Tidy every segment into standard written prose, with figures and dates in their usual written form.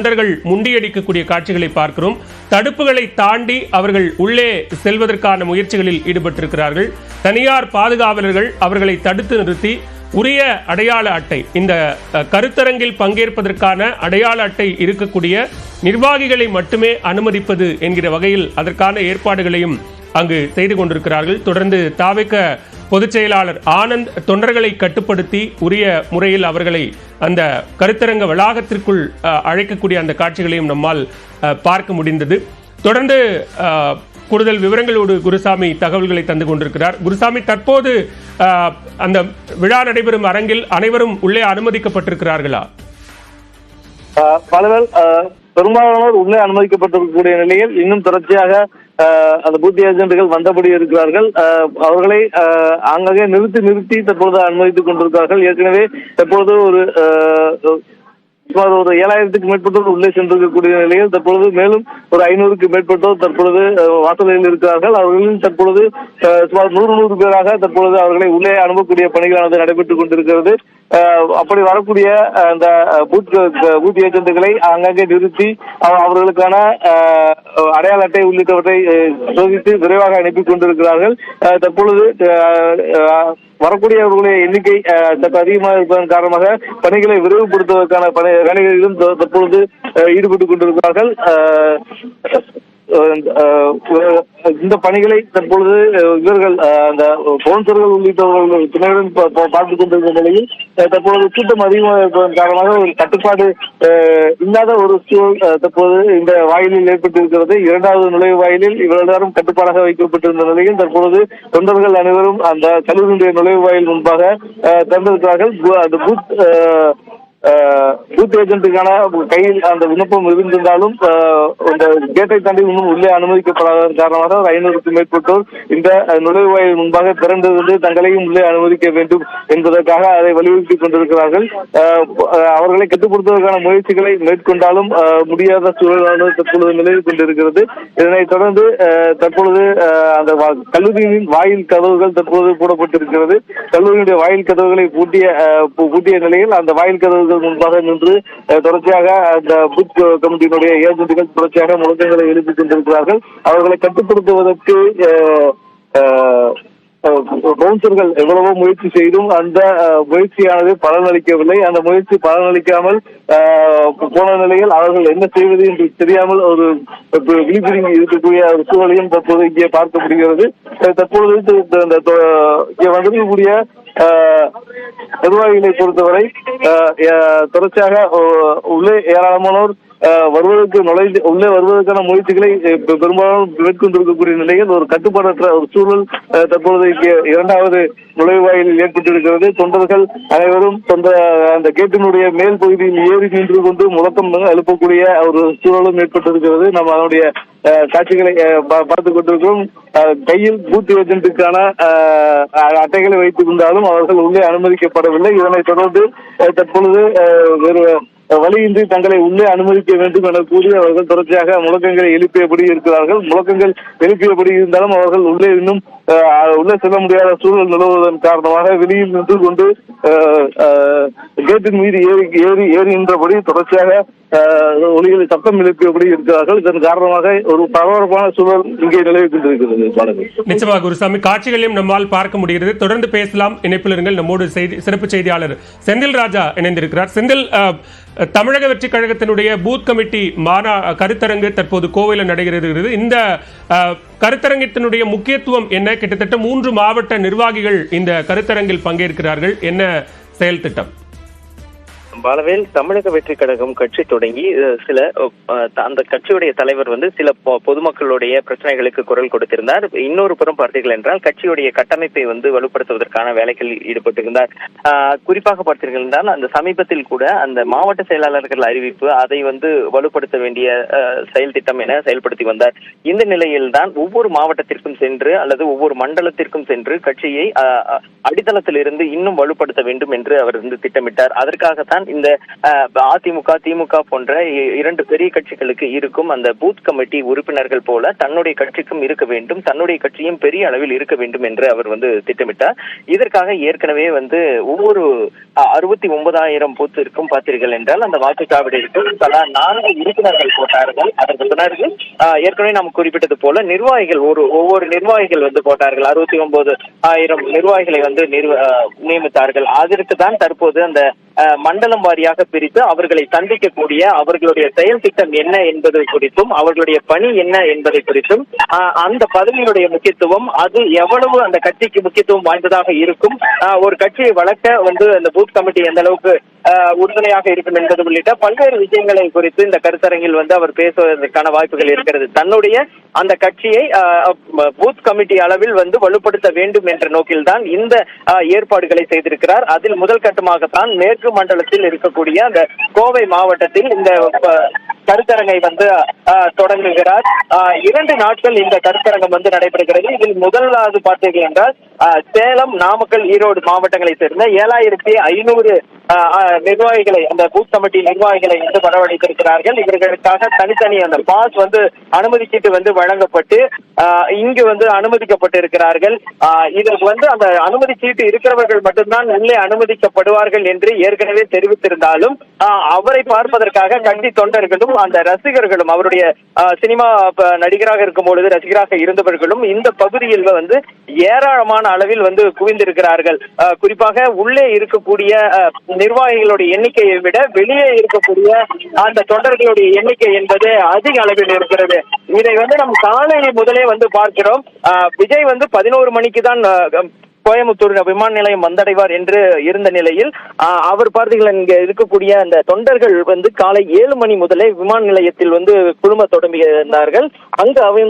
தொண்டர்கள் முண்டியடிக்கக்கூடிய காட்சிகளை பார்க்கிறோம். தடுப்புகளை தாண்டி அவர்கள் உள்ளே செல்வதற்கான முயற்சிகளில் ஈடுபட்டிருக்கிறார்கள். தனியார் பாதுகாவலர்கள் அவர்களை தடுத்து நிறுத்தி உரிய அடையாள அட்டை, இந்த கருத்தரங்கில் பங்கேற்பதற்கான அடையாள அட்டை இருக்கக்கூடிய நிர்வாகிகளை மட்டுமே அனுமதிப்பது என்கிற வகையில் அதற்கான ஏற்பாடுகளையும் அங்கு செய்து கொண்டிருக்கிறார்கள். தொடர்ந்து தாவேக பொதுச் செயலாளர் ஆனந்த் தொண்டர்களை கட்டுப்படுத்தி உரிய முறையில் அவர்களை அந்த கருத்தரங்க வளாகத்திற்குள் அழைக்கக்கூடிய அந்த காட்சிகளையும் நம்மால் பார்க்க முடிந்தது. தொடர்ந்து கூடுதல் விவரங்களோடு குருசாமி தகவல்களை தந்து கொண்டிருக்கிறார். குருசாமி, தற்போது அந்த விழா நடைபெறும் அரங்கில் அனைவரும் உள்ளே அனுமதிக்கப்பட்டிருக்கிறார்களா? பலவர் பெரும்பாலானோர் உள்ளே அனுமதிக்கப்பட்டிருக்கக்கூடிய நிலையில் இன்னும் தொடர்ச்சியாக அந்த பூத் ஏஜென்ட்கள் வந்தபடி இருக்கிறார்கள். அவர்களை ஆங்காங்கே நிறுத்தி தற்பொழுது அனுமதித்துக் கொண்டிருக்கிறார்கள். ஏற்கனவே தற்பொழுது சுமார் ஒரு 7000க்கும் மேற்பட்டோர் உள்ளே சென்றிருக்கக்கூடிய நிலையில் தற்பொழுது மேலும் ஒரு 500க்கும் மேற்பட்டோர் தற்பொழுது வாசலில் இருக்கிறார்கள். அவர்களில் தற்பொழுது சுமார் 100 பேராக தற்பொழுது அவர்களை உள்ளே அனுப்பக்கூடிய பணிகளானது நடைபெற்றுக் கொண்டிருக்கிறது. அப்படி வரக்கூடிய அந்த பூத் ஏஜென்ட்களை அங்கங்கே நிறுத்தி அவர்களுக்கான அடையாள அட்டை உள்ளிட்டவற்றை சோதித்து விரைவாக அனுப்பி கொண்டிருக்கிறார்கள். தற்பொழுது வரக்கூடியவர்களுடைய எண்ணிக்கை சற்று அதிகமாக இருப்பதன் காரணமாக பணிகளை விரைவுபடுத்துவதற்கான வேலைகளிலும் தற்பொழுது ஈடுபட்டுக் கொண்டிருக்கிறார்கள். இந்த பணிகளை தற்பொழுது இவர்கள் அந்த பவுன்சர்கள் உள்ளிட்டவர்கள் துணையுடன் பார்த்துக் கொண்டிருந்த நிலையில் தற்பொழுது கூட்டம் அதிகமாக இருப்பதன் காரணமாக ஒரு கட்டுப்பாடு இல்லாத ஒரு சூழல் தற்போது இந்த வாயிலில் ஏற்பட்டிருக்கிறது. 2வது நுழைவு வாயிலில் இவர்களும் கட்டுப்பாடாக வைக்கப்பட்டிருந்த நிலையில் தற்பொழுது தொண்டர்கள் அனைவரும் அந்த கல்லூரியுடைய நுழைவு வாயில் முன்பாக திறந்திருக்கிறார்கள். அந்த பூத் ஏஜென்ட்டுக்கான கையில் அந்த விண்ணப்பம் இருந்திருந்தாலும் இந்த கேட்டை தாண்டி இன்னும் உள்ளே அனுமதிக்கப்படாததன் காரணமாக 500க்கும் மேற்பட்டோர் இந்த நுழைவாயில் முன்பாக திறந்திருந்து தங்களையும் உள்ளே அனுமதிக்க வேண்டும் என்பதற்காக அதை வலியுறுத்திக் கொண்டிருக்கிறார்கள். அவர்களை கட்டுப்படுத்துவதற்கான முயற்சிகளை மேற்கொண்டாலும் முடியாத சூழலானது தற்பொழுது நிலவிக் கொண்டிருக்கிறது. இதனைத் தொடர்ந்து தற்பொழுது அந்த கல்லூரியின் வாயில் கதவுகள் தற்பொழுது போடப்பட்டிருக்கிறது. கல்லூரியுடைய வாயில் கதவுகளை பூட்டிய நிலையில் அந்த வாயில் கதவுகள் முன்பாக நின்று தொடர்ச்சியாக அந்த பூத் கமிட்டியினுடைய ஏஜென்ட்கள் தொடர்ச்சியாக முழக்கங்களை எழுப்பிக் கொண்டிருக்கிறார்கள். அவர்களை கட்டுப்படுத்துவதற்கு பவுன்சர்கள் எவ்வளவோ முயற்சி செய்தும் அந்த முயற்சியானது பலனளிக்கவில்லை. அந்த முயற்சி பலனளிக்காமல் போன நிலையில் அவர்கள் என்ன செய்வது என்று தெரியாமல் ஒரு விழிப்புணர்வு இருக்கக்கூடிய ஒரு சூழலையும் தற்போது இங்கே பார்க்க முடிகிறது. தற்பொழுது இங்கே வந்திருக்கக்கூடிய நிர்வாகிகளை பொறுத்தவரை தொடர்ச்சியாக உள்ளே ஏராளமானோர் உள்ளே வருவதற்கான முயற்சிகளை பெரும்பாலும் மேற்கொண்டிருக்கக்கூடிய நிலையில் ஒரு கட்டுப்பாடற்ற ஒரு சூழல் தற்பொழுது 2வது நுழைவாயிலில் ஏற்பட்டிருக்கிறது. தொண்டர்கள் அனைவரும் அந்த கேட்டினுடைய மேல் பகுதியில் ஏறி நின்று கொண்டு முழக்கம் எழுப்பக்கூடிய ஒரு சூழலும் ஏற்பட்டிருக்கிறது. நம்ம அதனுடைய காட்சிகளை பார்த்துக் கொண்டிருக்கிறோம். கையில் பூத் ஏஜென்ட்டுக்கான அட்டைகளை வைத்துக் கொண்டாலும் அவர்கள் உள்ளே அனுமதிக்கப்படவில்லை. இதனைத் தொடர்ந்து தற்பொழுது வேறு வழியின்றி தங்களை உள்ளே அனுமதிக்க வேண்டும் என கூறி அவர்கள் தொடர்ச்சியாக முழக்கங்களை எழுப்பியபடி இருக்கிறார்கள். முழக்கங்கள் எழுப்பியபடி இருந்தாலும் அவர்கள் உள்ளே செல்ல முடியாத சூழல் நிலவுவதன் காரணமாக வெளியில் நின்று கொண்டு கேட்டின் மீது ஏறுகின்றபடி தொடர்ச்சியாக ஒளிகளை சத்தம் எழுப்பியபடி இருக்கிறார்கள். இதன் காரணமாக ஒரு பரபரப்பான சூழல் இங்கே நிலவிக் கொண்டிருக்கிறது. நிச்சயமாக குருசாமி, காட்சிகளையும் நம்மால் பார்க்க முடிகிறது. தொடர்ந்து பேசலாம். இணைப்பில் இருங்கள். நம்மோடு சிறப்பு செய்தியாளர் செந்தில் ராஜா இணைந்திருக்கிறார். செந்தில், தமிழக வெற்றி கழகத்தினுடைய பூத் கமிட்டி கருத்தரங்கு தற்போது கோவையில் நடைபெறுகிறது. இந்த கருத்தரங்கத்தினுடைய முக்கியத்துவம் என்ன? கிட்டத்தட்ட 3 மாவட்ட நிர்வாகிகள் இந்த கருத்தரங்கில் பங்கேற்கிறார்கள். என்ன செயல் திட்டம்? பாலவேல், தமிழக வெற்றி கழகம் கட்சி தொடங்கி அந்த கட்சியுடைய தலைவர் சில பொதுமக்களுடைய பிரச்சனைகளுக்கு குரல் கொடுத்திருந்தார். இன்னொரு புறம் பார்த்தீர்கள் என்றால் கட்சியுடைய கட்டமைப்பை வலுப்படுத்துவதற்கான வேலைகளில் ஈடுபட்டிருந்தார். குறிப்பாக பார்த்தீர்கள் என்றால் அந்த சமீபத்தில் கூட அந்த மாவட்ட செயலாளர்கள் அறிவிப்பு அதை வலுப்படுத்த வேண்டிய செயல் திட்டம் என செயல்படுத்தி வந்தார். இந்த நிலையில் தான் ஒவ்வொரு மாவட்டத்திற்கும் சென்று அல்லது ஒவ்வொரு மண்டலத்திற்கும் சென்று கட்சியை அடித்தளத்தில் இருந்து இன்னும் வலுப்படுத்த வேண்டும் என்று அவர் திட்டமிட்டார். அதற்காகத்தான் தான் இந்த அதிமுக திமுக போன்ற இரண்டு பெரிய கட்சிகளுக்கு இருக்கும் அந்த பூத் கமிட்டி உறுப்பினர்கள் போல தன்னுடைய கட்சிக்கும் இருக்க வேண்டும், தன்னுடைய கட்சியும் பெரிய அளவில் இருக்க வேண்டும் என்று அவர் திட்டமிட்டார். இதற்காக ஏற்கனவே ஒவ்வொரு 69,000 பூத்திற்கும் பார்த்தீர்கள் என்றால் அந்த வாக்குச்சாவடிக்கும் தலா 4 உறுப்பினர்கள் போட்டார்கள். அதற்கு பிறகு ஏற்கனவே நாம் குறிப்பிட்டது போல நிர்வாகிகள் ஒவ்வொரு நிர்வாகிகள் போட்டார்கள். 69,000 நிர்வாகிகளை நியமித்தார்கள். அதற்கு தான் தற்போது அந்த மண்டலம் வாரியாக பிரித்து அவர்களை சந்திக்கக்கூடிய அவர்களுடைய செயல் திட்டம் என்ன என்பது குறித்தும் அவர்களுடைய பணி என்ன என்பதை குறித்தும் அந்த பதவியுடைய முக்கியத்துவம் அது எவ்வளவு அந்த கட்சிக்கு முக்கியத்துவம் வாய்ந்ததாக இருக்கும், ஒரு கட்சியை வளர்க்க அந்த பூத் கமிட்டி எந்த அளவுக்கு உறுதுணையாக இருக்கும் என்பது உள்ளிட்ட பல்வேறு விஷயங்களை குறித்து இந்த கருத்தரங்கில் அவர் பேசுவதற்கான வாய்ப்புகள் இருக்கிறது. தன்னுடைய அந்த கட்சியை பூத் கமிட்டி அளவில் வலுப்படுத்த வேண்டும் என்ற நோக்கில்தான் இந்த ஏற்பாடுகளை செய்திருக்கிறார். அதில் முதல் கட்டமாகத்தான் மேற்கு மண்டலத்தில் இருக்கக்கூடிய அந்த கோவை மாவட்டத்தில் இந்த கருத்தரங்கை தொடங்குகிறார். 2 நாட்கள் இந்த கருத்தரங்கம் நடைபெறுகிறது. இதில் முதலாவது பார்த்தீர்கள் என்றால் சேலம், நாமக்கல், ஈரோடு மாவட்டங்களை சேர்ந்த 7,500 நிர்வாகிகளை அந்த பூத் கமிட்டி நிர்வாகிகளை வரவழைத்திருக்கிறார்கள். இவர்களுக்காக தனித்தனி அந்த பாஸ் அனுமதி சீட்டு வழங்கப்பட்டு இங்கு அனுமதிக்கப்பட்டிருக்கிறார்கள். இதற்கு அந்த அனுமதி சீட்டு இருக்கிறவர்கள் மட்டும்தான் உள்ளே அனுமதிக்கப்படுவார்கள் என்று ஏற்கனவே தெரிவித்திருந்தாலும் அவரை பார்ப்பதற்காக கட்சி தொண்டர்களும் அந்த ரசிகர்களும் அவருடைய சினிமா நடிகராக இருக்கும் பொழுது ரசிகராக இருந்தவர்களும் இந்த பகுதியில் ஏராளமான அளவில் குவிந்திருக்கிறார்கள். குறிப்பாக உள்ளே இருக்கக்கூடிய நிர்வாகிகளுடைய எண்ணிக்கையை விட வெளியே இருக்கக்கூடிய அந்த தொண்டர்களுடைய எண்ணிக்கை என்பது அதிக அளவில் இருக்கிறது. இதை நம் காலையில் முதலே பார்க்கிறோம். விஜய் 11 மணிக்கு தான் கோயம்புத்தூர் விமான நிலையம் வந்தடைவார் என்று இருந்த நிலையில் அவர் பார்த்தீர்கள் இங்க இருக்கக்கூடிய அந்த தொண்டர்கள் காலை 7 மணி முதலே விமான நிலையத்தில் குழும தொடங்கியிருந்தார்கள். அங்கு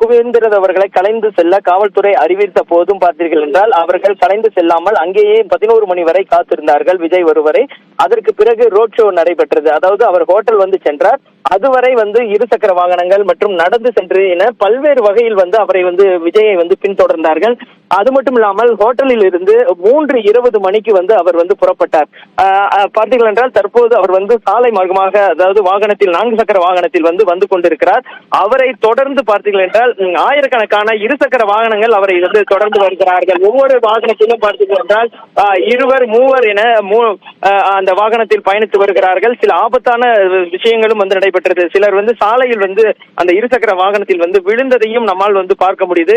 குவிந்திருந்தவர்களை கலைந்து செல்ல காவல்துறை அறிவித்த போதும் பார்த்தீர்கள் என்றால் அவர்கள் கலைந்து செல்லாமல் அங்கேயே 11 மணி வரை காத்திருந்தார்கள் விஜய் வருவரை. அதற்கு பிறகு ரோட் ஷோ நடைபெற்றது. அதாவது அவர் ஹோட்டல் சென்றார். அதுவரை இருசக்கர வாகனங்கள் மற்றும் நடந்து சென்று என பல்வேறு வகையில் அவரை விஜயை பின்தொடர்ந்தார்கள். அது மட்டும் இல்லாமல் ஹோட்டலில் இருந்து 3:20 மணிக்கு அவர் புறப்பட்டார். பார்த்தீர்கள் என்றால் தற்போது அவர் சாலை மார்க்கமாக அதாவது வாகனத்தில் 4 சக்கர வாகனத்தில் வந்து கொண்டிருக்கிறார். அவரை தொடர்ந்து பார்த்தீர்கள் என்றால் ஆயிரக்கணக்கான இருசக்கர வாகனங்கள் அவரை தொடர்ந்து வருகிறார்கள். ஒவ்வொரு வாகனத்திலும் பார்த்தீர்கள் என்றால் 2 3 என அந்த வாகனத்தில் பயணித்து வருகிறார்கள். சில ஆபத்தான விஷயங்களும் நடைபெற்றது. சிலர் சாலையில் அந்த இருசக்கர வாகனத்தில் விழுந்ததையும் நம்மால் பார்க்க முடியுது.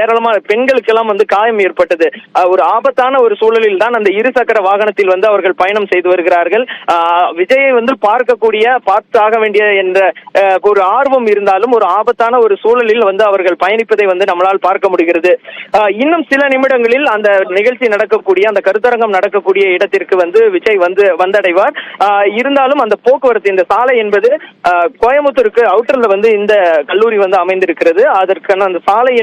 ஏராளமான பெண்களுக்கெல்லாம் காயம் ஏற்பட்டது. ஒரு ஆபத்தான ஒரு சூழலில் தான் அந்த இருசக்கர வாகனத்தில் அவர்கள் பயணம் செய்து வருகிறார்கள். விஜயை பார்த்தாக வேண்டிய என்ற ஒரு ஆர்வம் இருந்தாலும் ஒரு ஆபத்தான ஒரு சூழலில் அவர்கள் பயணிப்பதை நம்மளால் பார்க்க முடிகிறது. இன்னும் சில நிமிடங்களில் அந்த நிகழ்ச்சி நடக்கக்கூடிய அந்த கருத்தரங்கம் நடக்கக்கூடிய இடத்திற்கு விஜய் வந்தடைவார். இருந்தாலும் அந்த போக்குவரத்து இந்த சாலை என்பது கோயம்புத்தூருக்கு அவுட்டர்ல இந்த கல்லூரி அமைந்திருக்கிறது. அதற்கான அந்த சாலை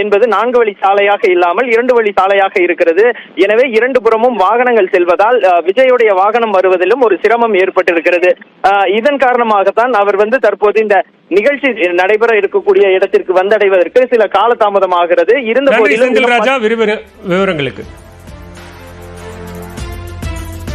என்பது 4 வழி சாலையாக இல்லாமல் 2 வழி சாலையாக இருக்கிறது. எனவே 2 புறமும் வாகனங்கள் செல்வதால் விஜயுடைய வாகனம் வருவதிலும் ஒரு சிரமம் ஏற்பட்டிருக்கிறது. இதன் காரணமாகத்தான் அவர் தற்போது இந்த நிகழ்ச்சி நடைபெற இருக்கக்கூடிய இடத்திற்கு வந்தடைவதற்கு சில காலதாமதமாகிறது. இருந்த போதிலும் விவரங்களுக்கு